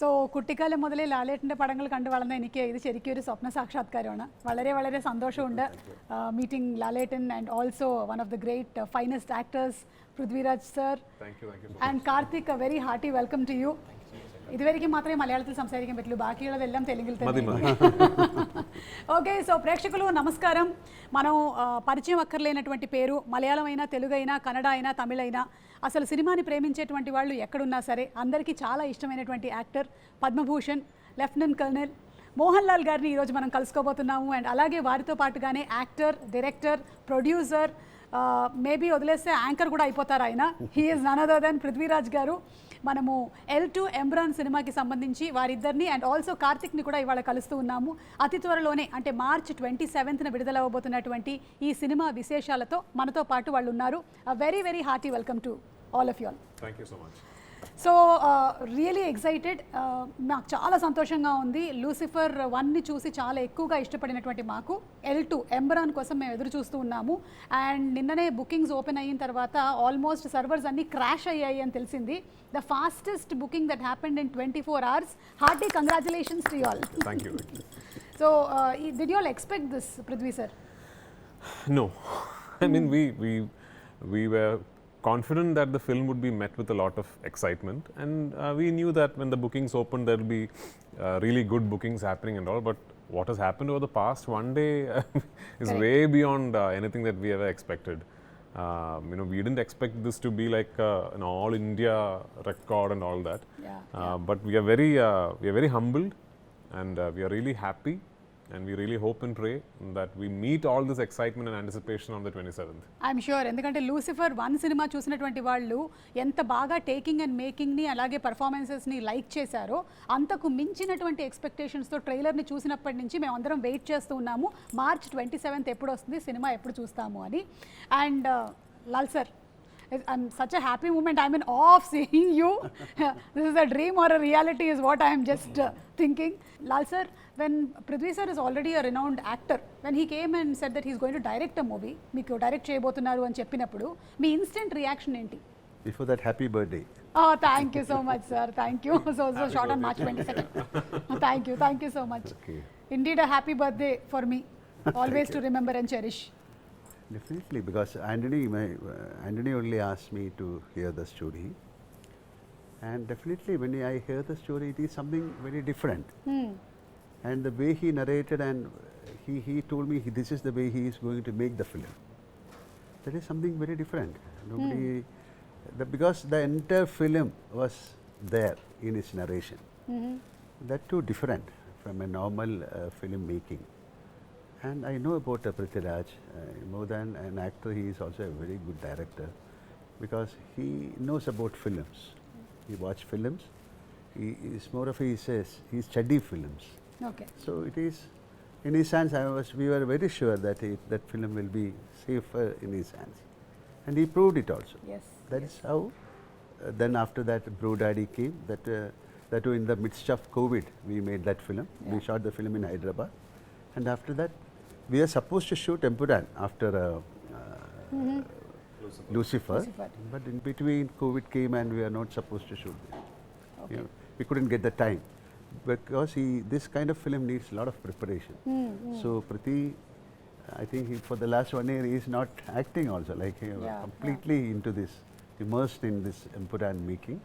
So കുട്ടിക്കാലം മുതലേ ലാലേട്ടൻ്റെ പടങ്ങൾ കണ്ടു വളർന്ന എനിക്ക് ഇത് ശരിക്കും ഒരു സ്വപ്ന സാക്ഷാത്കാരമാണ്. വളരെ വളരെ സന്തോഷമുണ്ട് meeting Lalettan and also one of the great finest actors Prithviraj sir and Karthik. A very hearty welcome to you. ഇതുവരെയ്ക്കും മാത്രമേ മലയാളത്തിൽ സംസാരിക്കാൻ പറ്റുള്ളൂ, బాకీలదెల్లం తెలుగులో തന്നെ. ఓకే, సో ప్రేక్షకులు నమస్కారం. మనం పరిచయం అక్కర్లేనటువంటి పేరు, మలయాళం అయినా తెలుగు అయినా కన్నడ అయినా తమిళ అయినా అసలు సినిమాని ప్రేమించేటువంటి వాళ్ళు ఎక్కడున్నా సరే అందరికీ చాలా ఇష్టమైనటువంటి actor Padma Bhushan lieutenant colonel Mohan Lal గారిని ఈరోజు మనం కలుసుకోబోతున్నాము. అండ్ అలాగే వారితో పాటుగానే యాక్టర్, డైరెక్టర్, ప్రొడ్యూసర్, మేబీ వదిలేస్తే యాంకర్ కూడా అయిపోతారు ఆయన. He is none other than Prithviraj garu. మనము L2 ఎంపురాన్ సినిమాకి సంబంధించి వారిద్దరిని అండ్ ఆల్సో కార్తిక్ని కూడా ఇవాళ కలుస్తూ ఉన్నాము. అతి త్వరలోనే అంటే మార్చ్ 27న విడుదలవ్వబోతున్నటువంటి ఈ సినిమా విశేషాలతో మనతో పాటు వాళ్ళు ఉన్నారు. Very very hearty welcome to all of you all. Thank you so much. So really excited. నాకు చాలా సంతోషంగా ఉంది. లూసిఫర్ 1ని చూసి చాలా ఎక్కువగా ఇష్టపడినటువంటి మాకు L2 ఎంబరాన్ కోసం మేము ఎదురు చూస్తూ ఉన్నాము. అండ్ నిన్ననే బుకింగ్స్ ఓపెన్ అయిన తర్వాత ఆల్మోస్ట్ సర్వర్స్ అన్నీ క్రాష్ అయ్యాయి అని తెలిసింది. The fastest booking that happened in 24 hours. Hearty congratulations to you all. Thank you. So did you all expect this, Prithvi sir? No, I mean we were confident that the film would be met with a lot of excitement, and we knew that when the bookings opened there will be really good bookings happening and all, but what has happened over the past one day is way beyond anything that we ever expected. We didn't expect this to be like an all India record and all that. But we are very humbled, and we are really happy, and we really hope and pray that we meet all this excitement and anticipation on the 27th. I'm sure. ఎందుకంటే Lucifer 1 cinema చూసినటువంటి వాళ్ళు ఎంత బాగా taking and మేకింగ్ని అలాగే పర్ఫార్మెన్సెస్ని like చేశారో అంతకు మించినటువంటి ఎక్స్పెక్టేషన్స్తో ట్రైలర్ని చూసినప్పటి నుంచి మేము అందరం వెయిట్ చేస్తూ ఉన్నాము. మార్చ్ 27th ఎప్పుడు వస్తుంది సినిమా, ఎప్పుడు చూస్తాము అని. And Lal sir, I'm such a happy moment. I'm in awe of seeing you. This is a dream or a reality is what I am just thinking. Lal sir, when Prithvi sir is already a renowned actor, when he came and said that he is going to direct a movie, meeku direct cheyabothunaru ani cheppinappudu me instant reaction enti? Before that, happy birthday. Oh, thank you so much, sir. Thank you. So short on March 22nd. Thank you so much. Okay. Indeed a happy birthday for me. Always to remember and cherish. Definitely, because Anthony only asked me to hear the story, and definitely when I hear the story, it is something very different. And the way he narrated, and he told me this is the way he is going to make the film. That is something very different. Nobody, because the entire film was there in his narration. That too different from a normal film making. And I know about Prithviraj, more than an actor, he is also a very good director, because he knows about films. He watches films. He is more of he study films. Okay. So it is in his hands. We were very sure that that film will be safer in his hands, and he proved it also. Yes. That is how. Then after that, Bro Daddy came. That in the midst of COVID, we made that film. We shot the film in Hyderabad, and after that, we are supposed to shoot Empuraan after Lucifer, but in between COVID came and we are not supposed to shoot it. Okay. We couldn't get the time, because this kind of film needs a lot of preparation. So Prithvi, I think for the last 1 year he is not acting also, like he was completely into this, immersed in this Empuraan making,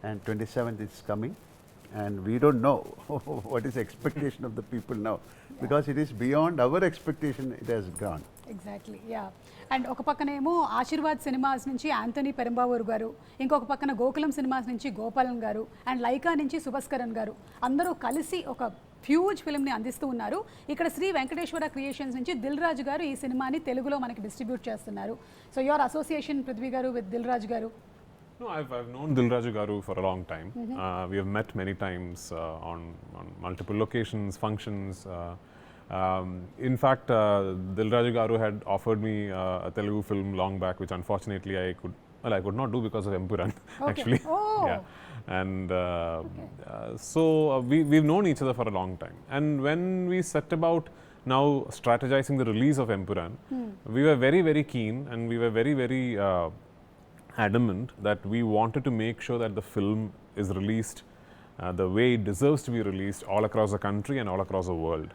and 27th is coming. And we don't know what is the expectation of the people now, because it is beyond our expectation. It has gone. Exactly, yeah. And ఒక పక్కనేమో Aashirvaad cinemas నుంచి Anthony పెరంబావూర్ గారు, ఇంకొక పక్కన Gokulam cinemas నుంచి గోపాలన్ గారు, and Lyca నుంచి సుభస్కరన్ గారు అందరూ కలిసి ఒక హ్యూజ్ ఫిల్మ్ని అందిస్తూ ఉన్నారు. ఇక్కడ శ్రీ వెంకటేశ్వర క్రియేషన్స్ నుంచి దిల్ రాజు గారు ఈ సినిమాని తెలుగులో మనకి డిస్ట్రిబ్యూట్ చేస్తున్నారు. సో యువర్ అసోసియేషన్ పృథ్వీ గారు విత్ దిల్ రాజు గారు? No, I've known Dilraju Garu for a long time. We have met many times on multiple locations, functions. In fact, Dilraju Garu had offered me a Telugu film long back, which unfortunately I could not do because of Empuraan. Okay. Actually. Oh. Yeah. And so we've known each other for a long time. And when we set about now strategizing the release of Empuraan, we were very, very keen, and we were very, very adamant that we wanted to make sure that the film is released the way it deserves to be released all across the country and all across the world.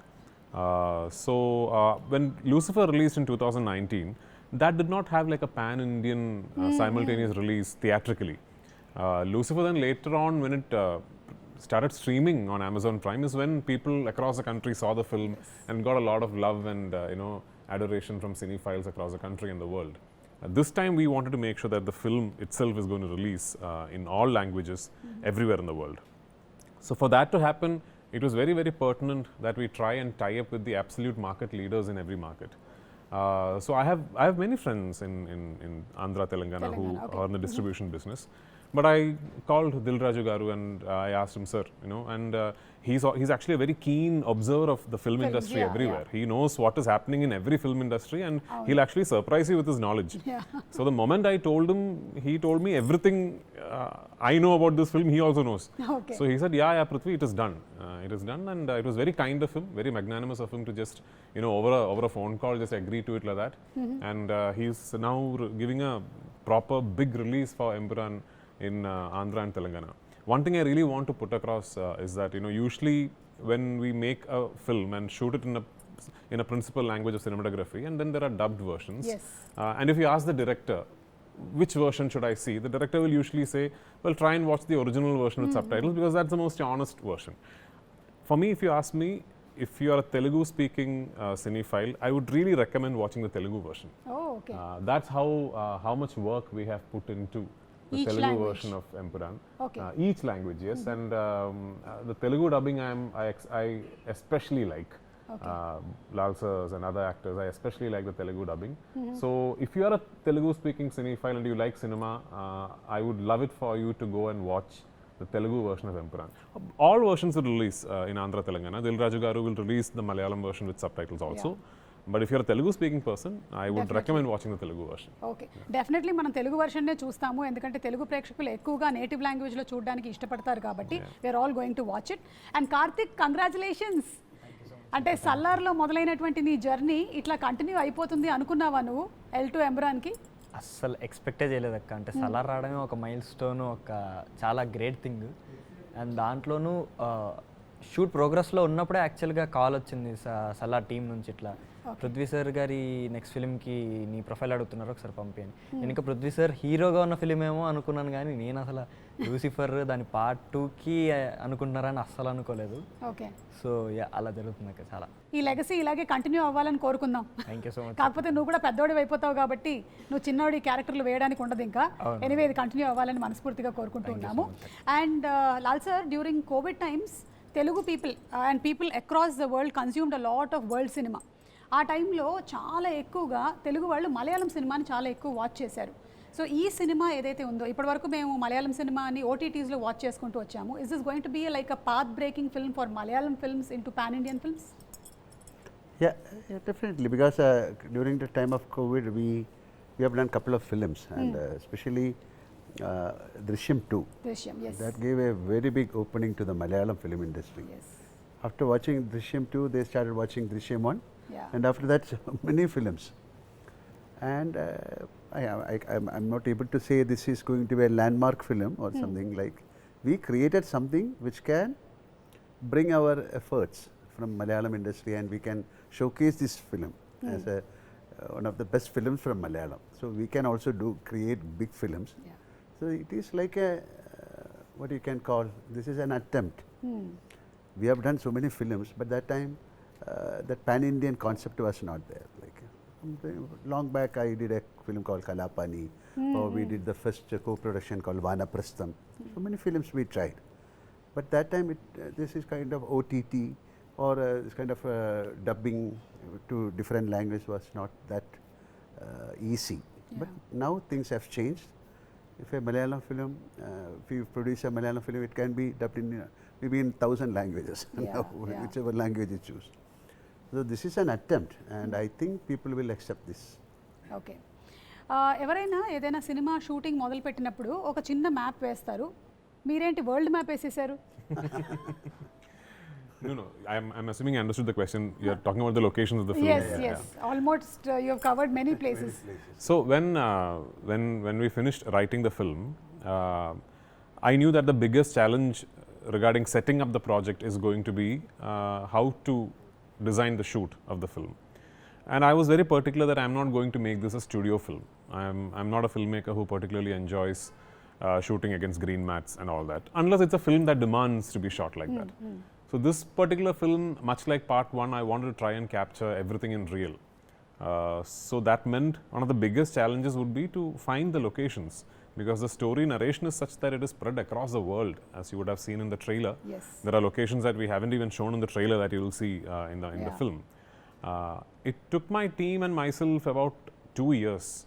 When Lucifer released in 2019, that did not have like a pan-Indian simultaneous release theatrically. Lucifer then later on, when it started streaming on Amazon Prime, is when people across the country saw the film and got a lot of love and adoration from cinephiles across the country and the world. This time we wanted to make sure that the film itself is going to release in all languages everywhere in the world. So for that to happen, it was very, very pertinent that we try and tie up with the absolute market leaders in every market. So I have many friends in Andhra, Telangana who are in the distribution business. But I called Dil Raju Garu and I asked him, sir, and he's actually a very keen observer of the film industry everywhere. He knows what is happening in every film industry, and he'll actually surprise you with his knowledge. So the moment I told him, he told me everything I know about this film, he also knows. So he said, yeah, Prithvi, it is done. It is done, and it was very kind of him, very magnanimous of him to just, over a phone call, just agree to it like that. And he's now giving a proper big release for Empuraan in Andhra and Telangana. One thing I really want to put across is that usually when we make a film and shoot it in a principal language of cinematography, and then there are dubbed versions. And if you ask the director, which version should I see? The director will usually say, well, try and watch the original version with subtitles, because that's the most honest version. For me, if you ask me, if you are a Telugu speaking cinephile, I would really recommend watching the Telugu version. That's how much work we have put into the each Telugu language. version of Empuraan. Each language, yes. And the Telugu dubbing I especially like. Lal sirs and other actors, I especially like the Telugu dubbing. So if you are a Telugu speaking cinephile and you like cinema, I would love it for you to go and watch the Telugu version of Empuraan. All versions will release in Andhra, Telangana. Dil Raju Garu will release the Malayalam version with subtitles also. But if you're a Telugu speaking person, I would recommend watching the Telugu version. Okay, definitely మనం తెలుగు వర్షన్నే చూస్తాము, ఎందుకంటే తెలుగు ప్రేక్షకులు ఎక్కువగా native లాంగ్వేజ్లో చూడడానికి ఇష్టపడతారు కాబట్టి we are all going to watch it. And Karthik, congratulations. అంటే సల్లార్లో మొదలైనటువంటి నీ జర్నీ ఇట్లా కంటిన్యూ అయిపోతుంది అనుకున్నావా నువ్వు L2 ఎంబురాన్కి? అస్సలు ఎక్స్పెక్టే చేయలేదు అక్క. అంటే సలార్ రావడమే ఒక మైల్ స్టోన్, ఒక చాలా గ్రేట్ థింగ్. అండ్ దాంట్లోనూ షూట్ ప్రోగ్రెస్లో ఉన్నప్పుడే యాక్చువల్గా కాల్ వచ్చింది సలార్ టీం నుంచి, ఇట్లా పృథ్వీ సార్ గారి నెక్స్ట్ ఫిలింకి నీ ప్రొఫైల్ అడుగుతున్నారు, ఒకసారి పంపించండి. నేను ఇంకా పృథ్వీ సార్ హీరోగా ఉన్న ఫిలిం ఏమో అనుకున్నాను, కానీ నేను అసలు లూసిఫర్ దాని పార్ట్ 2కి అనుకుంటున్నారని అస్సలు అనుకోలేదు. ఓకే, సో అలా జరుగుతుంది అక్క. చాలా ఈ లెగసీ ఇలాగే కంటిన్యూ అవ్వాలని కోరుకుందాం. Thank you so much. కాకపోతే నువ్వు కూడా పెద్దోడి అయిపోతావు కాబట్టి నువ్వు చిన్నోడి క్యారెక్టర్లు వేయడానికి ఉండదు ఇంకా. ఎనీవే ఇది కంటిన్యూ అవ్వాలని మనస్ఫూర్తిగా కోరుకుంటూ ఉన్నాము. And Lal sir, during Covid times Telugu people and people across the world consumed a lot of world cinema. ఆ టైంలో చాలా ఎక్కువగా తెలుగు వాళ్ళు మలయాళం సినిమాని చాలా ఎక్కువ వాచ్ చేశారు. సో ఈ సినిమా ఏదైతే ఉందో, ఇప్పటివరకు మేము మలయాళం సినిమాని ఓటీటీస్లో వాచ్ చేసుకుంటూ వచ్చాము. Is this going to be like a path breaking film for Malayalam films into pan Indian films? Yeah, definitely, because during the time of COVID, we have done a couple of films, and especially Drishyam 2. Drishyam, yes. That gave a very big opening to the Malayalam film industry. Yes. After watching Drishyam 2, they started watching Drishyam 1, and after that, many films. And I'm not able to say this is going to be a landmark film or something like. We created something which can bring our efforts from Malayalam industry, and we can showcase this film as one of the best films from Malayalam. So we can also create big films. So it is like a what you can call, this is an attempt. We have done so many films, but that time that pan-Indian concept was not there. Like long back, I did a film called Kalapani, or we did the first co-production called Vanaprastham. So many films we tried, but that time this is kind of OTT or this kind of dubbing to different languages was not that easy. But now things have changed. If a Malayalam film, if you produce a Malayalam film, it can be dubbed in maybe in 1,000 languages, whichever language you choose. So this is an attempt, and I think people will accept this. Okay, ఎవరైనా ఏదైనా cinema shooting మొదలు పెట్టినప్పుడు ఒక చిన్న map వేస్తారు, మీరేంటి world map వేసేసారు? No, I'm assuming I understood the question. You're talking about the locations of the film. Yes. Almost you have covered many places. So when we finished writing the film, I knew that the biggest challenge regarding setting up the project is going to be how to design the shoot of the film. And I was very particular that I'm not going to make this a studio film. I'm not a filmmaker who particularly enjoys shooting against green mats and all that, unless it's a film that demands to be shot like that. So this particular film, much like part 1, I wanted to try and capture everything in real. So that meant one of the biggest challenges would be to find the locations, because the story narration is such that it is spread across the world, as you would have seen in the trailer. Yes. There are locations that we haven't even shown in the trailer that you will see in the film. It took my team and myself about 2 years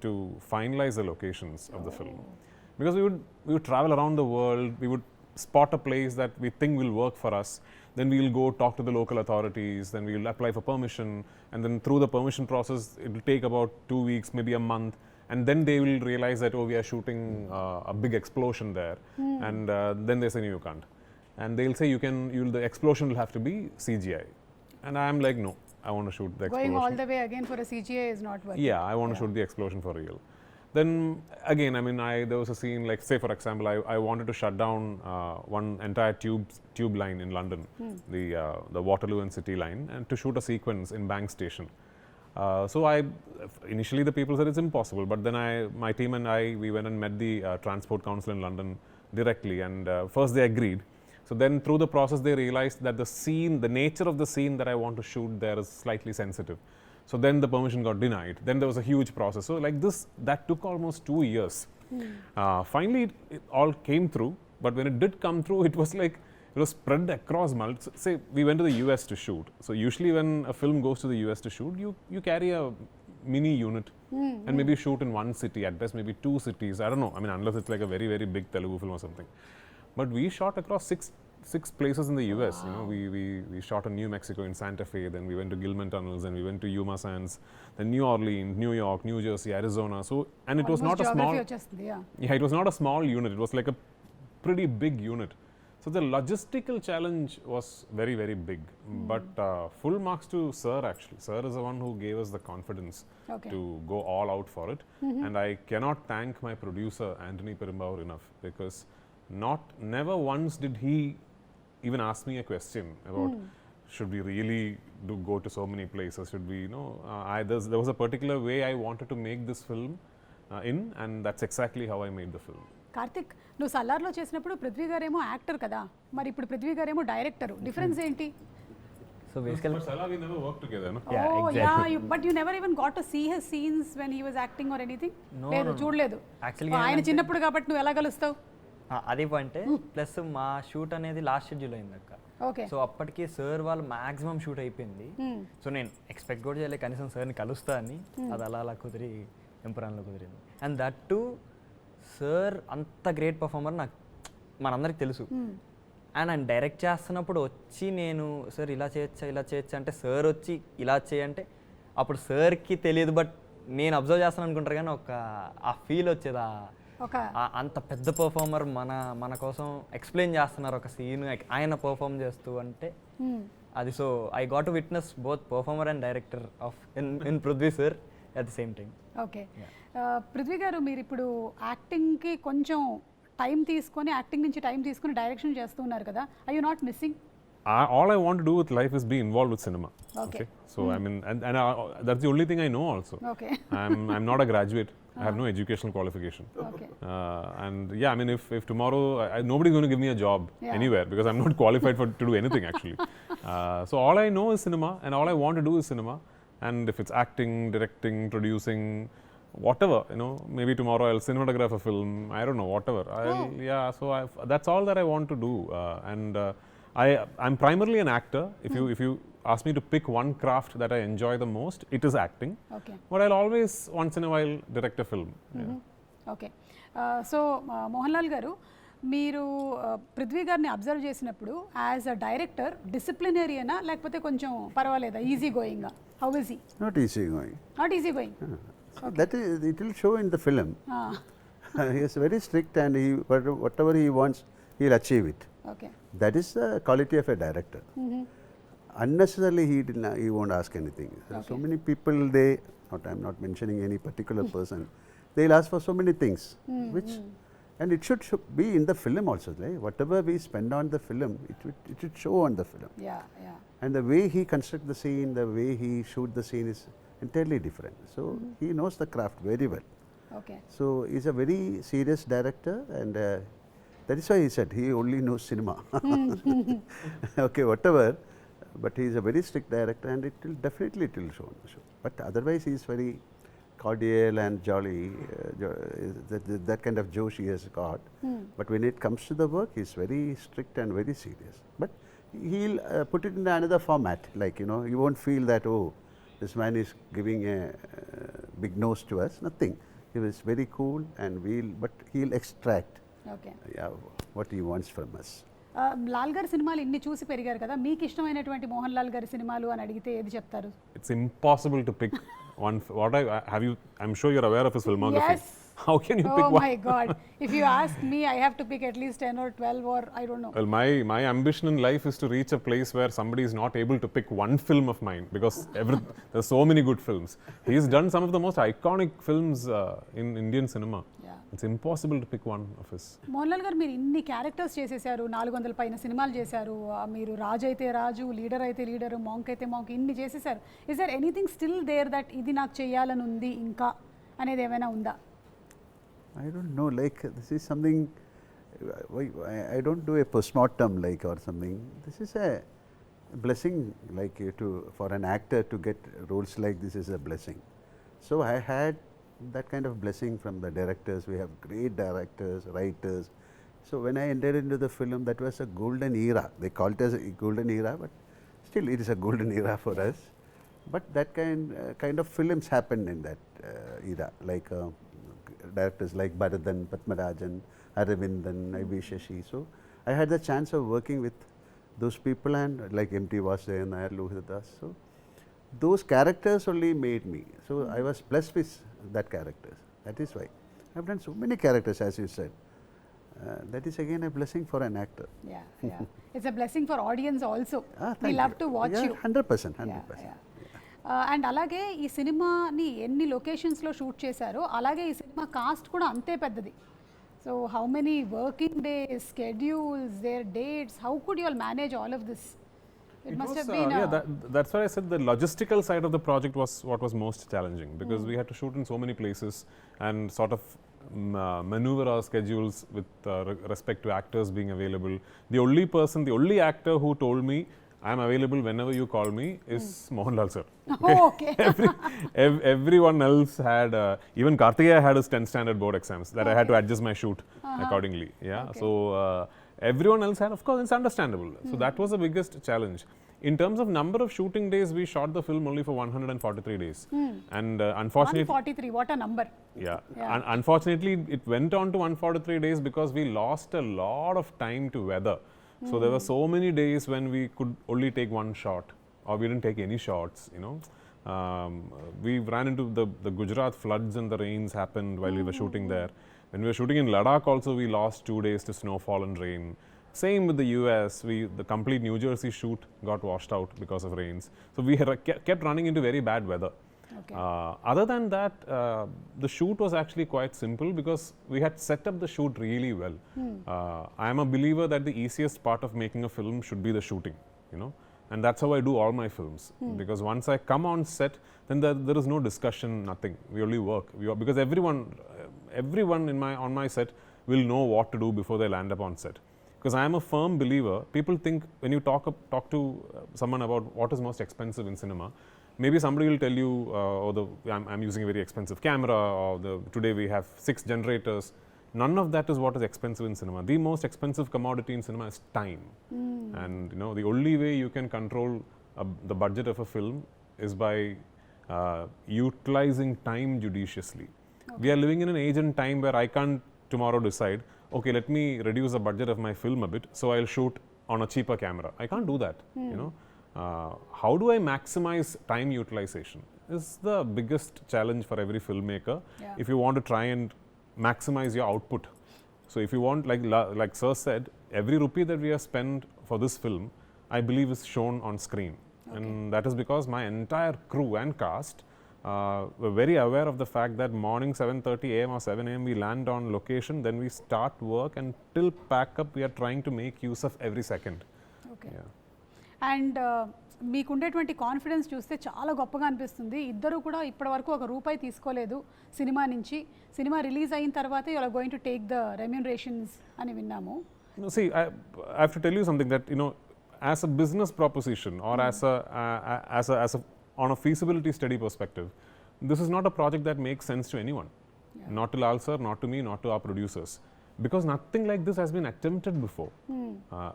to finalize the locations of the film, because we would travel around the world. We would spot a place that we think will work for us, then we will go talk to the local authorities, then we will apply for permission, and then through the permission process it will take about 2 weeks, maybe a month, and then they will realize that, oh, we are shooting a big explosion there, and then they say, no, you can't, and they'll say the explosion will have to be CGI, and I am like, no, I want to shoot the explosion. Going all the way again for a CGI is not working. Yeah, I want to shoot the explosion for real. Then again, I mean, there was a scene, like, say for example, I wanted to shut down one entire tube line in London, the Waterloo and City line, and to shoot a sequence in Bank Station. So initially the people said it's impossible, but then my team and we went and met the Transport Council in London directly, and first they agreed. So then through the process they realized that the nature of the scene that I want to shoot there is slightly sensitive. So then the permission got denied. Then there was a huge process. So like this, that took almost 2 years. Finally, it all came through. But when it did come through, it was like, it was spread across say we went to the US to shoot. So usually when a film goes to the US to shoot, you carry a mini unit and maybe shoot in one city, at best maybe 2 cities. I don't know. I mean, unless it's like a very, very big Telugu film or something. But we shot across six places in the US. You know, we shot in New Mexico in Santa Fe, then we went to Gilman Tunnels, then we went to Yuma Sands, then New Orleans, New York, New Jersey, Arizona. So, and it was not a small, it was not a small unit. It was like a pretty big unit. So the logistical challenge was very, very big. But full marks to Sir actually. Sir is the one who gave us the confidence to go all out for it. And I cannot thank my producer Anthony Perumbavoor enough, because never once did he even ask me a question about should we really go to so many places, should we, there was a particular way I wanted to make this film and that's exactly how I made the film. Karthik, నువ్వు సల్లార్లో చేసినప్పుడు పృథ్వీ గారేమో actor కదా, మరి ఇప్పుడు పృథ్వీ గారేమో director, difference ఏంటి? So basically, but Salah, we never worked together, no? Yeah, oh, exactly. Yeah, but you never even got to see his scenes when he was acting or anything? No. చూడలేదు. Actually, ఆయన చిన్నప్పుడు కాబట్టి నువ్వు ఎలా కలుస్తావు? అది పాయింటే, plus మా shoot అనేది లాస్ట్ షెడ్యూల్ అయింది అక్క. ఓకే. సో అప్పటికి సార్ వాళ్ళు మాక్సిమం షూట్ అయిపోయింది. సో నేను ఎక్స్పెక్ట్ కూడా చేయలేదు కనీసం సార్ని కలుస్తా అని. అది అలా కుదిరి ఎంపురాన్లో కుదిరింది. అండ్ దట్ టు సార్ అంత గ్రేట్ పర్ఫార్మర్ నాకు మనందరికి తెలుసు. అండ్ ఆయన డైరెక్ట్ చేస్తున్నప్పుడు వచ్చి నేను సార్ ఇలా చేయొచ్చా అంటే సార్ వచ్చి ఇలా చేయంటే అప్పుడు సార్కి తెలియదు, బట్ నేను అబ్జర్వ్ చేస్తాను అనుకుంటారు, కానీ ఆ ఫీల్ వచ్చేది. అంత పెద్ద పర్ఫార్మర్ మన కోసం ఎక్స్ప్లెయిన్ చేస్తున్నారు ఒక సీన్ ఆయన పర్ఫార్మ్ చేస్తూ అంటే అది. So I got to witness both performer and director of in Prithvi sir at the same time. Okay. Prithvi గారు, మీరు ఇప్పుడు యాక్టింగ్కి కొంచెం టైం తీసుకొని, యాక్టింగ్ నుంచి టైం తీసుకొని డైరెక్షన్ చేస్తున్నారు కదా, I you not missing? All I want to do with life is be involved with cinema. Okay. So I mean, and that's the only thing I know also. Okay. I'm not a graduate. I have no educational qualification. Okay. And yeah, I mean, if tomorrow nobody's going to give me a job anywhere, because I'm not qualified to do anything actually. So all I know is cinema, and all I want to do is cinema. And if it's acting, directing, producing, whatever, maybe tomorrow I'll cinematograph a film. I don't know, whatever. So that's all that I want to do. I'm primarily an actor. If you ask me to pick one craft that I enjoy the most, it is acting. Okay. But I'll always once in a while direct a film. Okay. So Mohan Lal గారు, మీరు పృథ్వీ గారిని observe చేసినప్పుడు as a director డిసిప్లినరీనా, లేకపోతే కొంచెం పర్వాలేదా, easy గోయింగా? How is he? Not easy going. Not easy going. That is, it will show in the film. He is very strict, and whatever he wants, he'll achieve it. Okay. That is the quality of a director. Unnecessarily he won't ask anything. Okay. So many people, I'm not mentioning any particular person, they'll ask for so many things, which And it should be in the film also, right? Whatever we spend on the film, it should show on the film. Yeah, yeah. And the way he construct the scene, the way he shoot the scene is entirely different. So he knows the craft very well. Okay. So he's a very serious director, and that is why he said he only knows cinema. Okay, whatever, but he is a very strict director, and it will definitely show on the show. But otherwise, he is very cordial and jolly. That kind of josh he has got. But when it comes to the work, he is very strict and very serious. But he'll put it in another format. Like, you know, you won't feel that, oh, this man is giving a big nose to us. Nothing. He was very cool, and but he'll extract Okay. what he wants from us. Lal గారి సినిమాలు ఇన్ని చూసి పెరిగారు కదా, మీకు ఇష్టమైనటువంటి మోహన్ లాల్ గారి సినిమాలు అని అడిగితే ఏది చెప్తారు? It's impossible to pick one. I'm sure you're aware of his filmography. Yes. How can you pick Oh one? my God. If you ask me, I have to pick at least 10 or 12 or I don't know. Well, my ambition in life is to reach a place where somebody is not able to pick one film of mine, because there's so many good films. He's done some of the most iconic films in Indian cinema. Yeah. It's impossible to pick one of his. Mohan Lal గారు మీరు ఇన్ని characters చేసేసారు, 400 పైన సినిమాలు చేశారు, మీరు రాజు అయితే రాజు, లీడర్ అయితే లీడర్, మాంక్ అయితే మాంక్, ఇన్ని చేసేసారు. Is there anything still there that ఇది నాకు చేయాలని ఉంది ఇంకా అనేది ఏమైనా ఉందా? I don't know, like this is something, I don't do a postmortem like or something. This is a blessing, like for an actor to get roles like this is a blessing. So I had that kind of blessing from the directors. We have great directors, writers. So when I entered into the film, that was a golden era. They call it as a golden era, but still it is a golden era for us. But that kind of films happened in that era, like directors like Bharathan, Padmarajan, Aravindan, I.B. Shashi. So I had the chance of working with those people, and like M.T. Vasudevan Nair, Lohitadas. So those characters only made me. So I was blessed with that characters. That is why I have done so many characters, as you said. That is again a blessing for an actor. Yeah, yeah. It's a blessing for audience also. Thank We love you. to watch Yeah, you. 100%. Yeah, yeah. And అలాగే ఈ సినిమాని ఎన్ని లొకేషన్స్లో shoot చేశారో అలాగే ఈ cinema cost కూడా అంతే పెద్దది. So how many working days, schedules, their dates, how could you all manage all of this? It must have been that's why I said the logistical side of the project was what was most challenging, because we had to shoot in so many places and sort of maneuver our schedules with respect to actors being available. The only actor who told me I am available whenever you call me is Mohan Lal sir. Oh, okay. Everyone else had, even Karthikeya had his 10th standard board exams that I had to adjust my shoot accordingly. Yeah, Okay. so everyone else had, of course, it's understandable. So that was the biggest challenge. In terms of number of shooting days, we shot the film only for 143 days. And unfortunately, 143, what a number. yeah. Yeah. Unfortunately, it went on to 143 days because we lost a lot of time to weather. So there were so many days when we could only take one shot, or we didn't take any shots, you know. We ran into the Gujarat floods, and the rains happened while we were shooting there. When we were shooting in Ladakh also, we lost 2 days to snowfall and rain. Same with the US, the complete New Jersey shoot got washed out because of rains. So we had kept running into very bad weather. Okay. Other than that, the shoot was actually quite simple because we had set up the shoot really well. I am a believer that the easiest part of making a film should be the shooting, you know, and that's how I do all my films. Because once I come on set, then there is no discussion, nothing. We only work. Because everyone on my set will know what to do before they land up on set. Because I am a firm believer. People think when you talk to someone about what is most expensive in cinema, maybe somebody will tell you, I'm using a very expensive camera, or today we have 6 generators. None of that is what is expensive in cinema. The most expensive commodity in cinema is time. And you know, the only way you can control the budget of a film is by utilizing time judiciously. Okay. We are living in an age and time where I can't tomorrow decide, okay, let me reduce the budget of my film a bit, so I'll shoot on a cheaper camera. I can't do that, you know. How do I maximize time utilization is the biggest challenge for every filmmaker. Yeah. If you want to try and maximize your output. So if you want, like Sir said, every rupee that we have spent for this film, I believe is shown on screen. Okay. And that is because my entire crew and cast we're very aware of the fact that morning 7:30 a.m. or 7 a.m. we land on location, then we start work, and till pack up we are trying to make use of every second. Okay Yeah. And మీకుండేటువంటి confidence చూస్తే చాలా గొప్పగా అనిపిస్తుంది. ఇద్దరు కూడా ఇప్పటివరకు ఒక రూపాయి తీసుకోలేదు సినిమా నుంచి. సినిమా రిలీజ్ అయిన తర్వాత you are going to take the remunerations అని విన్నాము. No, see, I have to tell you something that, you know, as a business proposition or as a on a feasibility study perspective, this is not a project that makes sense to anyone. Yeah. Not to Lal sir, not to me, not to our producers. Because nothing like this has been attempted before.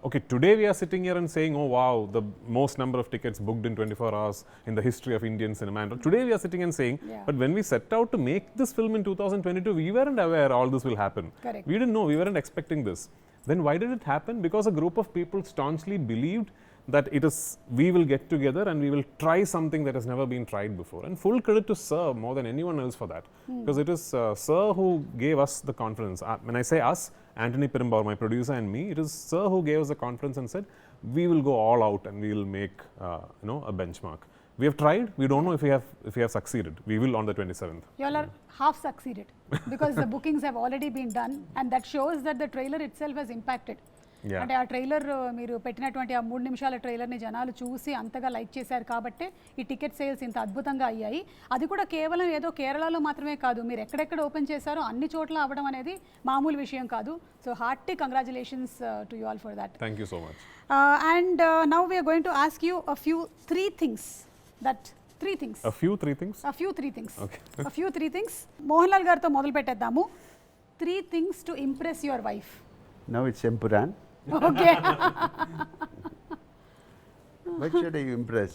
Okay, today we are sitting here and saying, oh wow, the most number of tickets booked in 24 hours in the history of Indian cinema. And today we are sitting and saying, Yeah. but when we set out to make this film in 2022, we weren't aware all this will happen. Correct. We didn't know, we weren't expecting this. Then why did it happen? Because a group of people staunchly believed that we will get together and we will try something that has never been tried before. And full credit to Sir more than anyone else for that. Because it is Sir who gave us the confidence. When I say us, Anthony Pirambaur, my producer, and me, it is Sir who gave us the confidence and said, we will go all out and we will make a benchmark. We have tried. We don't know if we have succeeded. We will on the 27th. You all are half succeeded because the bookings have already been done, and that shows that the trailer itself has impacted. Yeah. అంటే ఆ trailer మీరు పెట్టినటువంటి ఆ 3 నిమిషాల ట్రైలర్ని జనాలు చూసి అంతగా like చేశారు కాబట్టి ఈ టికెట్ సేల్స్ ఇంత అద్భుతంగా అయ్యాయి. అది కూడా కేవలం ఏదో కేరళలో మాత్రమే కాదు, మీరు ఎక్కడెక్కడ ఓపెన్ చేశారో అన్ని చోట్ల అవ్వడం అనేది మామూలు విషయం కాదు. So hearty congratulations to you all for that. Thank you so much. And now we are going to ask you a few three things. A few three things? Okay. A few three things. Mohan Lal గారితో మొదలు పెట్టేద్దాము. 3 things to impress your wife. Now it's Empuraan. Okay. Why should I impress?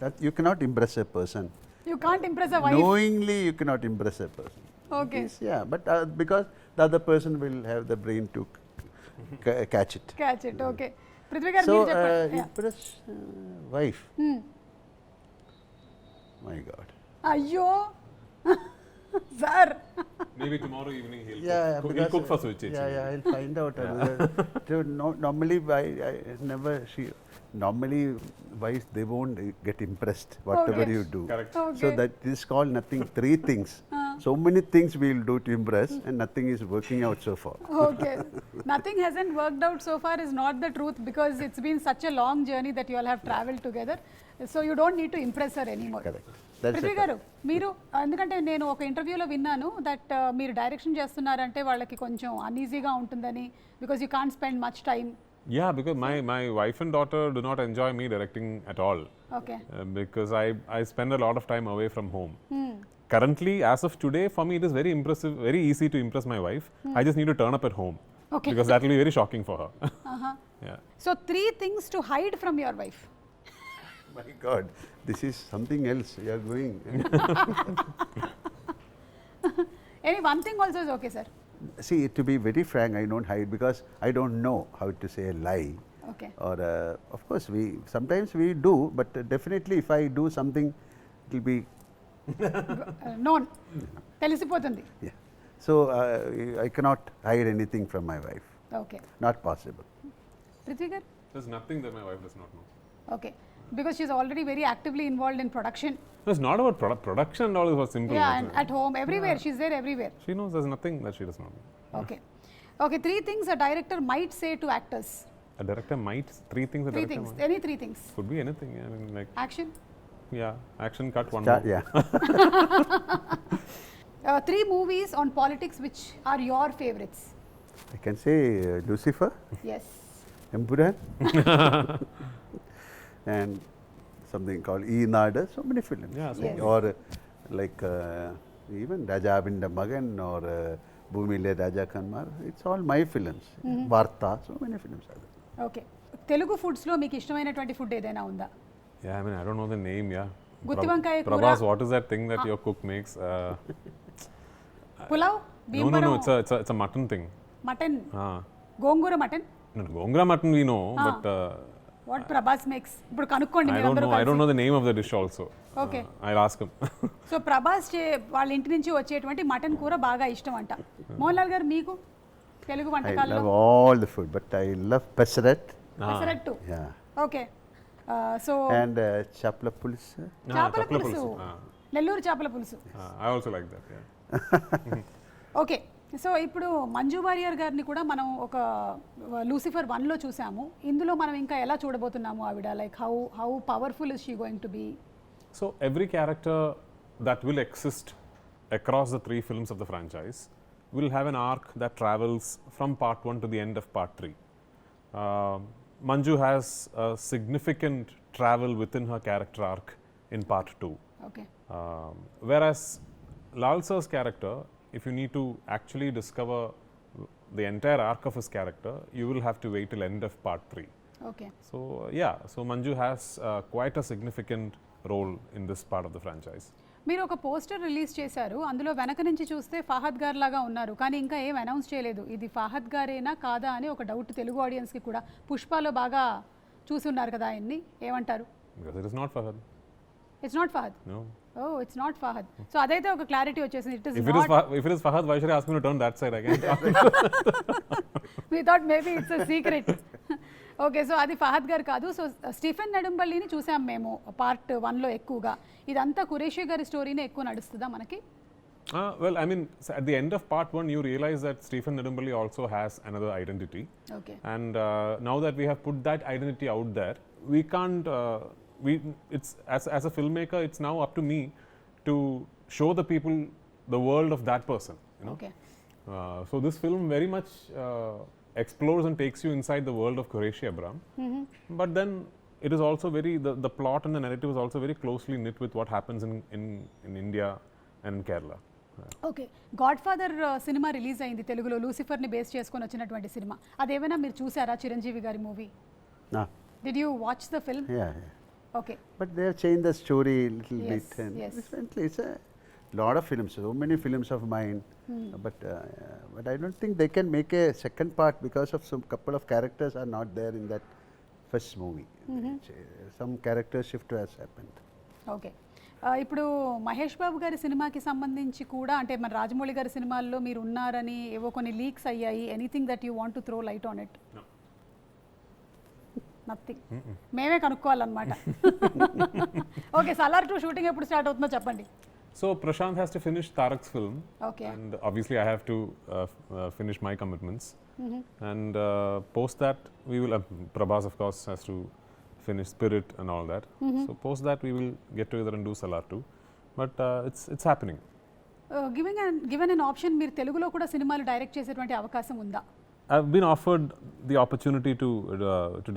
That you cannot impress a person. You can't impress a wife. Knowingly, you cannot impress a person. Okay. Yes, yeah, but because the other person will have the brain to catch it. Catch it. Okay. Prithvi garu So, మీరు చెప్పండి. Yeah. impress wife. My God. అయ్యో sir. Maybe tomorrow evening he'll Because, cook for Suchi. I'll find out. Normally, normally wives, they won't get impressed whatever Okay. you do. Correct. Okay. So that is called nothing. 3 things. So many things we will do to impress, and nothing is working out so far. Okay. Nothing hasn't worked out so far is not the truth, because it's been such a long journey that you all have traveled together. So you don't need to impress her anymore. Correct. That's Prithvi it. గారు, మీరు ఎందుకంటే నేను ఒక ఇంటర్వ్యూలో విన్నాను that మీరు direction చేస్తున్నారంటే వాళ్ళకి కొంచెం అన్ఈజీగా ఉంటుందని, because you can't spend much time. Yeah, because my wife and daughter do not enjoy me directing at all. Okay. Because I spend a lot of time away from home. Currently, as of today, for me it is very impressive, very easy to impress my wife. I just need to turn up at home. Okay. Because that will be very shocking for her. Yeah. So 3 things to hide from your wife. My God, this is something else. You are going. Any one thing also is okay, sir. See, to be very frank, I don't hide because I don't know how to say a lie. Okay. Or of course sometimes we do, but definitely if I do something, it will be known తెలిసిపోతుంది. yeah. So I cannot hide anything from my wife. Okay. Not possible. Prithvi గారు. There's nothing that my wife does not know. Okay. Because she's already very actively involved in production. No, it's not about production and all, is what simple. Yeah, and at home, everywhere. She's there everywhere. She knows there's nothing that she does not know. Okay. Okay, 3 things a director might say to actors. A director might, 3 things a 3 director things. might. Any 3 things. Could be anything. I mean, like, Action. action cut, one Start, more. yeah. 3 movies on politics which are your favorites. I can say Lucifer, Yes. Empuraan, and something called Nada. So many films. Yeah, so Yes. Or like even Rajabinda Magan or Bhumile Raja Kanmar. It's all my films. Varta. So many films are there. Okay. Telugu foods lo meeku ishtamayinatuvanti food edaina unda? Yeah, I mean, I don't know the name, yeah. Gutti vankai koora. Prabhas, what is that thing that your cook makes? Pulav? No, Bimbaram? it's a mutton thing. Mutton? Ah. Gongura mutton? No, Gongra mutton we know, but What Prabhas makes? ఇప్పుడు కనుక్కోండి I మీరు don't అందరూ know. I don't కలిసి. know the name of the dish also. Okay. I'll ask him. So Prabhas వాళ్ళ ఇంటి నుంచి వచ్చేటువంటి mutton కూర బాగా ఇష్టం అంట. మోహన్ లాల్ గారు మీకు తెలుగు I వంటకాల్లో? love all the food, but I love Pesarat. Pesarattu. Yeah. Okay. So And Chapla Pulis. చేపల పులుసు. నెల్లూరు చేపల పులుసు. I also like that. Yeah. Okay, so ఇప్పుడు మంజు వారియర్ గారిని కూడా మనం ఒక లూసిఫర్ 1లో చూసాము. ఇందులో మనం ఇంకా ఎలా చూడబోతున్నాము ఆవిడ, like how powerful is she going to be? So every character that will exist across the 3 films of the franchise will have an arc that travels from part 1 to the end of part 3. Manju has a significant travel within her character arc in part 2. Okay, Whereas Lal sir's character, if you need to actually discover the entire arc of his character, you will have to wait till end of part 3. Okay. So yeah, so Manju has quite a significant role in this part of the franchise. మీరు ఒక poster release చేశారు, అందులో వెనక నుంచి చూస్తే ఫహద్ గారు లాగా ఉన్నారు, కానీ ఇంకా ఏం అనౌన్స్ చేయలేదు. ఇది ఫహద్ గారేనా కాదా అని ఒక డౌట్ తెలుగు ఆడియన్స్కి కూడా. పుష్పలో బాగా చూసి ఉన్నారు కదా ఆయన్ని, ఏమంటారు? Because it is not Fahad. It's not Fahad. No. Oh, it's not Fahad. So అదైతే ఒక క్లారిటీ వచ్చేసింది. It is If it is Fahad, why should I ask me to turn that side again? We thought maybe it's a secret. Okay, so అది ఫహద్ గారు కాదు. So Stephen నెడుంబల్లిని చూసాం మేము part 1లో ఎక్కువగా. ఇదంతా ఖురేషీ గారి స్టోరీనే ఎక్కువ నడుస్తుందా మనకి? Well, I mean, at the end of part 1, you realize that Stephen Nedumballi also has another identity. Okay, And now that we have put that identity out there, we can't. It's as a filmmaker, it's now up to me to show the people the world of that person. You know. Okay. So this film very much explores and takes you inside the world of Qureshi Abram. But then it is also the plot and the narrative is also very closely knit with what happens in India and in Kerala. Okay, God father cinema release అయింది తెలుగులో, లూసిఫర్ని base చేసుకొని వచ్చినటువంటి cinema. అదేమైనా మీరు చూసారా, చిరంజీవి గారి movie? No. Did you watch the film? Yeah, yeah. Okay. But they have changed the story a little Yes, bit. And yes. differently, it's a lot of films, so many films of mine. But I don't think they can make a second part because of some couple of characters are not there in that first movie. Some character shift has happened. Okay, ఇప్పుడు మహేష్ బాబు గారి సినిమాకి సంబంధించి కూడా, అంటే మన రాజమౌళి గారి సినిమాల్లో మీరు ఉన్నారని ఏవో కొన్ని లీక్స్ అయ్యాయి. Anything that you want to throw light on it? No. Nothing. మేమే కనుక్కోవాలన్నమాట. ఓకే, సలార్ 2 షూటింగ్ ఎప్పుడు స్టార్ట్ అవుతుందో చెప్పండి. So Prashant has to finish Tarak's film. Okay. And obviously I have to finish my commitments. And post that we will, Prabhas of course has to finish Spirit and all that. So post that we will get together and do Salar 2. But it's happening. Given an option, మీరు తెలుగులో కూడా సినిమాలు direct చేసేటువంటి అవకాశం ఉందా? I've been offered the opportunity to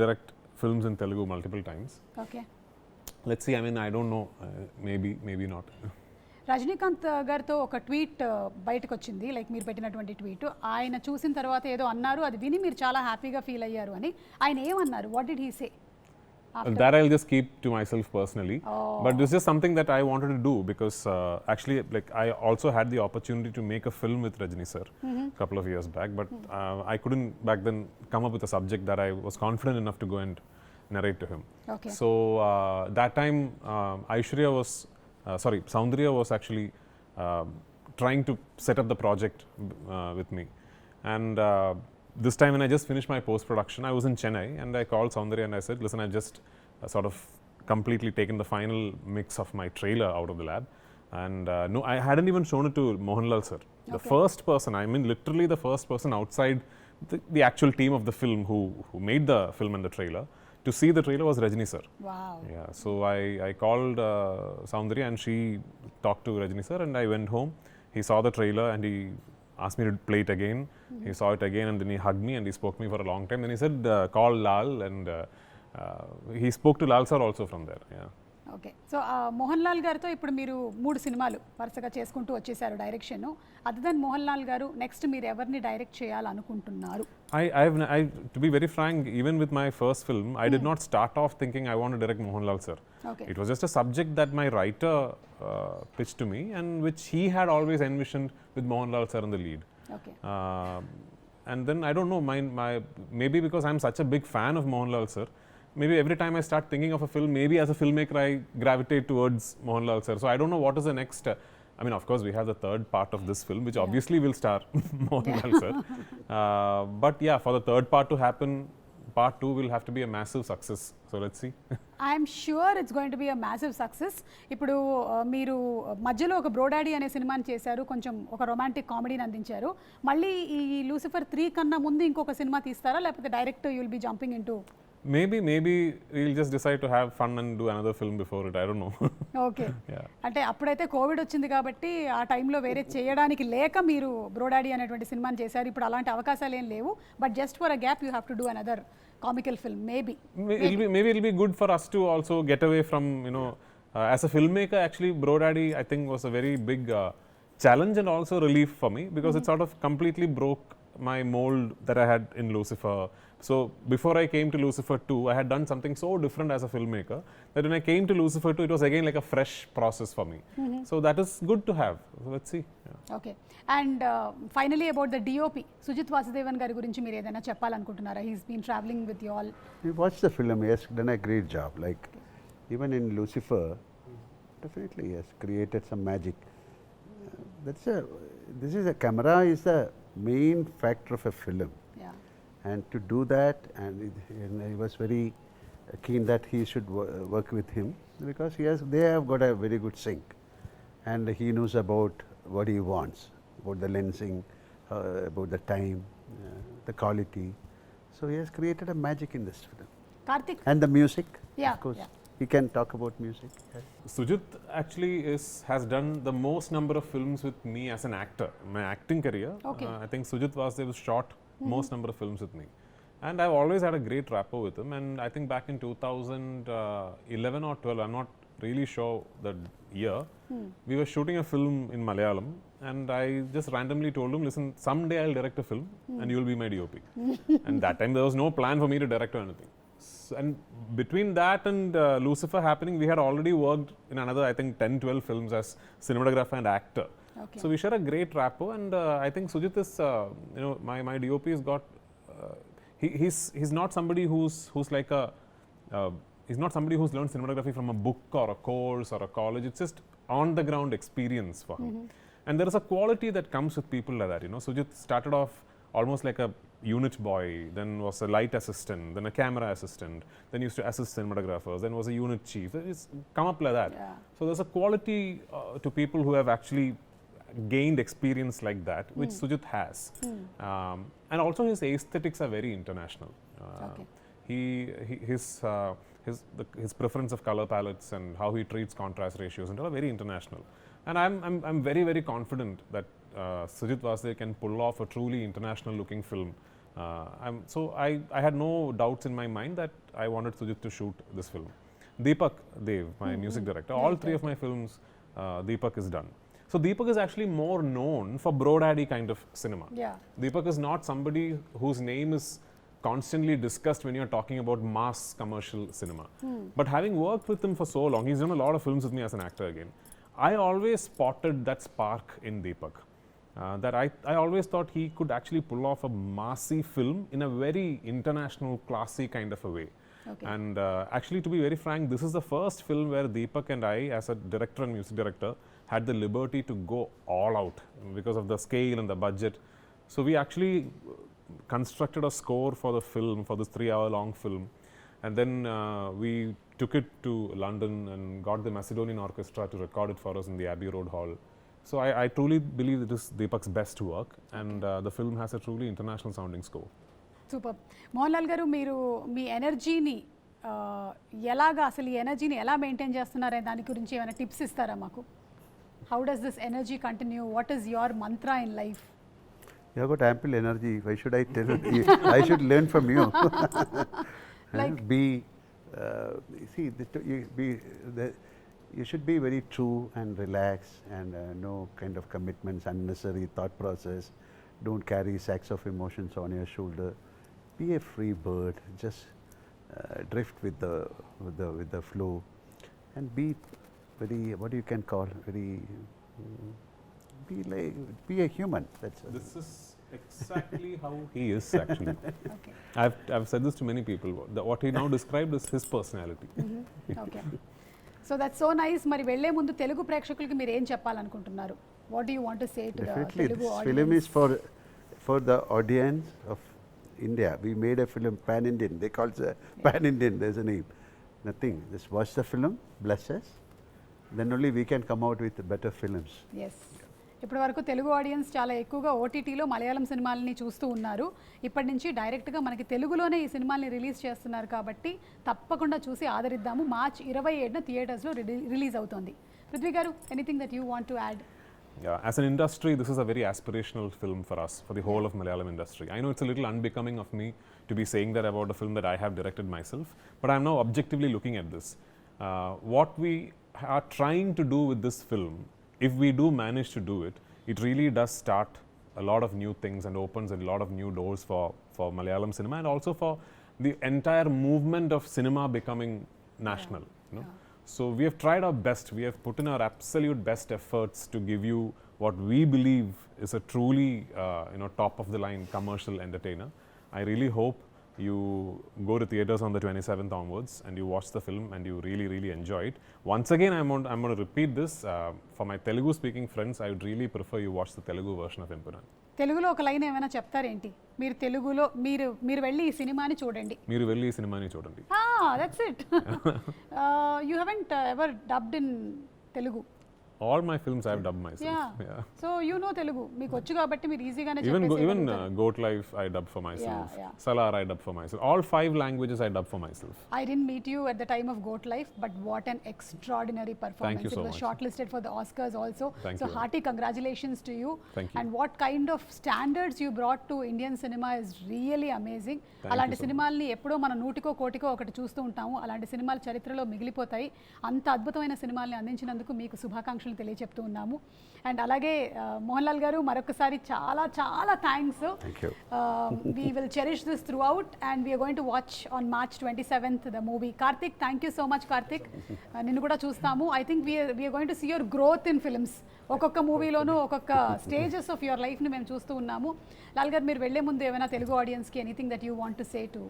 direct films in Telugu multiple times. Okay. Let's see, I mean I don't know, maybe not. Rajinikanth గారితో ఒక tweet బయటకు వచ్చింది, లైక్ మీరు పెట్టినటువంటి ట్వీట్. ఆయన చూసిన తర్వాత ఏదో అన్నారు, అది విని మీరు చాలా హ్యాపీగా ఫీల్ అయ్యారు అని. ఆయన ఏమన్నారు? What did he say? That I'll just keep to myself personally. But this is something that I wanted to do because actually, like, I also had the opportunity to make a film with Rajni sir a couple of years back, but I couldn't back then come up with a subject that I was confident enough to go and narrate to him. Okay. So that time, Soundarya was actually trying to set up the project with me, and this time when I just finished my post-production, I was in Chennai and I called Soundarya and I said, listen, I've just sort of completely taken the final mix of my trailer out of the lab, and no, I hadn't even shown it to Mohan Lal sir. The first person, I mean literally the first person outside the actual team of the film who made the film and the trailer to see the trailer was Rajni sir. Wow. Yeah, so I called Soundarya and she talked to Rajni sir and I went home. He saw the trailer and he asked me to play it again. He saw it again and then he hugged me and he spoke to me for a long time. Then he said, call Lal, and he spoke to Lal sir also from there. Yeah. Okay, so Mohan Lal గారితో ఇప్పుడు మీరు 3 సినిమాలు వరుసగా చేసుకుంటూ వచ్చేసారు direction. Other than Mohan Lal garu, next మీరు ఎవరిని direct చేయాలనుకుంటున్నారు? To be very frank, even with my first film, I did not start off thinking I want to direct Mohan Lal sir. Okay. It was just a subject that my writer pitched to me and which he had always envisioned with Mohan Lal sir in the lead. Okay. And then I don't know, maybe because I'm such a big fan of Mohan Lal sir, maybe every time I start thinking of a film, maybe as a filmmaker I gravitate towards Mohan Lal sir. So I don't know what is the next. I mean, of course, we have the third part of this film, which obviously will star Mohan Lal sir. But yeah, for the third part to happen, part 2 will have to be a massive success. So let's see. I'm sure it's going to be a massive success. ఇప్పుడు మీరు మధ్యలో ఒక బ్రోడాడీ అనే సినిమాని చేశారు, కొంచెం ఒక romantic కామెడీని అందించారు. మళ్ళీ ఈ లూసిఫర్ 3 కన్నా ముందు ఇంకొక సినిమా తీస్తారా, లేకపోతే direct you will be jumping in to? Maybe we'll just decide to have fun and do another film before it. I don't know. Okay. అంటే అప్పుడైతే కోవిడ్ వచ్చింది కాబట్టి ఆ టైంలో వేరే చేయడానికి లేక మీరు బ్రోడాడీ అనేటువంటి సినిమాని చేశారు. ఇప్పుడు అలాంటి అవకాశాలు ఏం లేవు. But just for a gap you have to do another comical film, maybe it'll be good for us to also get away from, as a filmmaker, actually Brodaddy I think was a very big challenge and also relief for me, because it sort of completely broke my mold that I had in Lucifer. So before I came to Lucifer 2, I had done something so different as a filmmaker that when I came to Lucifer 2, it was again like a fresh process for me. So that is good to have. So let's see. Okay. And finally about the DOP, Sujit Vasudevan గారి గురించి మీరు ఏదైనా చెప్పాలనుకుంటున్నారా? He's been traveling with you all. We watched the film. He has done a great job. Like even in Lucifer, definitely he has created some magic. This is a camera is the main factor of a film. Yeah. And to do that, and he was very keen that he should work with him, because they have got a very good sync, and he knows about what he wants, about the lensing, about the time, the quality. So he has created a magic in this film. Karthik. And the music, Yeah, of course. yeah. He can talk about music. Sujit actually has done the most number of films with me as an actor. My acting career, Okay. I think Sujit Vasudev shot most number of films with me. And I've always had a great rapport with him. And I think back in 2011 or 12, I'm not really sure the year, we were shooting a film in Malayalam. And I just randomly told him, listen, someday I'll direct a film and you'll be my DOP. And that time there was no plan for me to direct or anything. And between that and Lucifer happening, we had already worked in another, I think, 10-12 films as cinematographer and actor. Okay. So we share a great rapport, and I think Sujit is, my DOP has got, he's not somebody who's like a, he's not somebody who's learned cinematography from a book or a course or a college. It's just on the ground experience for him. And there is a quality that comes with people like that. Sujit started off almost like a unit boy, then was a light assistant, then a camera assistant, then used to assist cinematographers, then was a unit chief. It's come up like that. Yeah. So there's a quality to people who have actually gained experience like that, which Sujit has. And also his aesthetics are very international. Okay. His preference of color palettes and how he treats contrast ratios and all are very international. And I'm very, very confident that Sujit Vasudev can pull off a truly international looking film. So I had no doubts in my mind that I wanted Sujit to shoot this film. Deepak Dev, my music director, all 3 of my films, Deepak is done. So Deepak is actually more known for Brodaddy kind of cinema. Yeah. Deepak is not somebody whose name is constantly discussed when you're talking about mass commercial cinema. But having worked with him for so long, he's done a lot of films with me as an actor again. I always spotted that spark in Deepak. That I always thought he could actually pull off a massy film in a very international, classy kind of a way. Okay. And actually, to be very frank, this is the first film where Deepak and I, as a director and music director, had the liberty to go all out because of the scale and the budget. So we actually constructed a score for the film, for this 3-hour-long film. And then we took it to London and got the Macedonian Orchestra to record it for us in the Abbey Road Hall. So I truly believe it is Deepak's best work, and the film has a truly international sounding score. Super. Mohan Lal గారు, మీరు మీ ఎనర్జీని ఎలాగా, అసలు ఈ ఎనర్జీని ఎలా maintain చేస్తున్నారనే దాని గురించి ఏమైనా టిప్స్ ఇస్తారా మాకు? How does this energy continue? What is your mantra in life? You have got ample energy. Why should I tell you? I should learn from you. Like you should be very true and relaxed, and no kind of commitments, unnecessary thought process. Don't carry sacks of emotions on your shoulder. Be a free bird. Just drift with the flow, and be very, what you can call very. Be a human. This is exactly how he is actually. Okay. I've said this to many people. What he now described is his personality. Okay. So that's so nice. మరి వెళ్లే ముందు తెలుగు ప్రేక్షకులకి మీరు ఏం చెప్పాలనుకుంటున్నారు? What do you want to say to the Definitely, Telugu this audience? film is for the audience of India. We made a film pan-Indian. They call it pan-Indian. There's a name. Nothing. Just watch the film, bless us. Then only we can come out with better films. Yes ఇప్పటి వరకు Telugu audience చాలా ఎక్కువగా ఓటీటీలో మలయాళం సినిమాలని చూస్తూ ఉన్నారు. ఇప్పటి నుంచి డైరెక్ట్గా మనకి తెలుగులోనే ఈ సినిమాల్ని రిలీజ్ చేస్తున్నారు కాబట్టి తప్పకుండా చూసి ఆదరిద్దాము. మార్చ్ 27న థియేటర్స్లో రిలీజ్ అవుతోంది. పృథ్వీ గారు, anything that you want to add? Yeah, as an industry, this is a very aspirational film for us, for the whole of Malayalam industry. I know it's a little unbecoming of me to be saying that about a film that I have directed myself, but I'm now objectively looking at this. What we are trying to do with this film, if we do manage to do it, it really does start a lot of new things and opens a lot of new doors for Malayalam cinema and also for the entire movement of cinema becoming national. You know? So we have tried our best. We have put in our absolute best efforts to give you what we believe is a truly, top of the line commercial entertainer. I really hope you go to theaters on the 27th onwards and you watch the film and you really, really enjoy it. Once again, I'm going to repeat this. For my Telugu speaking friends, I would really prefer you watch the Telugu version of Empuraan. తెలుగులో ఒక line ఏమైనా చెప్తారేంటి? మీరు తెలుగులో మీరు వెళ్ళి ఈ సినిమాని చూడండి. మీరు వెళ్ళి ఈ సినిమాని చూడండి. That's it. You haven't ever dubbed in Telugu. All my films I've dubbed myself. Yeah. So you know Telugu. మీకు వచ్చు కాబట్టి మీరు ఈజీగానే Even Goat Life I dubbed for myself. Yeah. Salar I dubbed for myself. All 5 languages I dubbed for myself. I didn't meet you at the time of Goat Life, but what an extraordinary performance. Thank you so It was much. shortlisted for the Oscars also. Thank So you. hearty congratulations to you. Thank you. And what kind of standards you brought to Indian cinema is really amazing. అలాంటి సినిమాల్ని ఎప్పుడో మన నూటికో కోటికో ఒకటి చూస్తూ ఉంటాము. అలాంటి సినిమాలు చరిత్రలో మిగిలిపోతాయి. అంత అద్భుతమైన సినిమాల్ని అందించినందుకు మీకు శుభాకాంక్షలు తెలియజెప్తూ ఉన్నాము. అండ్ అలాగే మోహన్ లాల్ గారు, మరొకసారి చాలా చాలా thanks. We will cherish this throughout and we are going to watch on March 27th the movie. Karthik, thank you so much Karthik. నిన్ను కూడా చూస్తాము. I think we are going to see your growth in films. ఒక్కొక్క మూవీలోనూ ఒక్కొక్క stages of your లైఫ్ని మేము చూస్తూ ఉన్నాము. లాల్ గారు, మీరు వెళ్లే ముందు ఏమైనా తెలుగు ఆడియన్స్కి anything that you want to say to?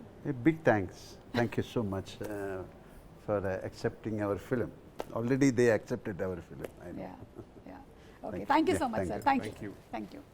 Big thanks. Thank you so much for accepting our film. Already they accepted our film. I know. Okay, thank you so much, sir. Thank you. Thank you. Thank you.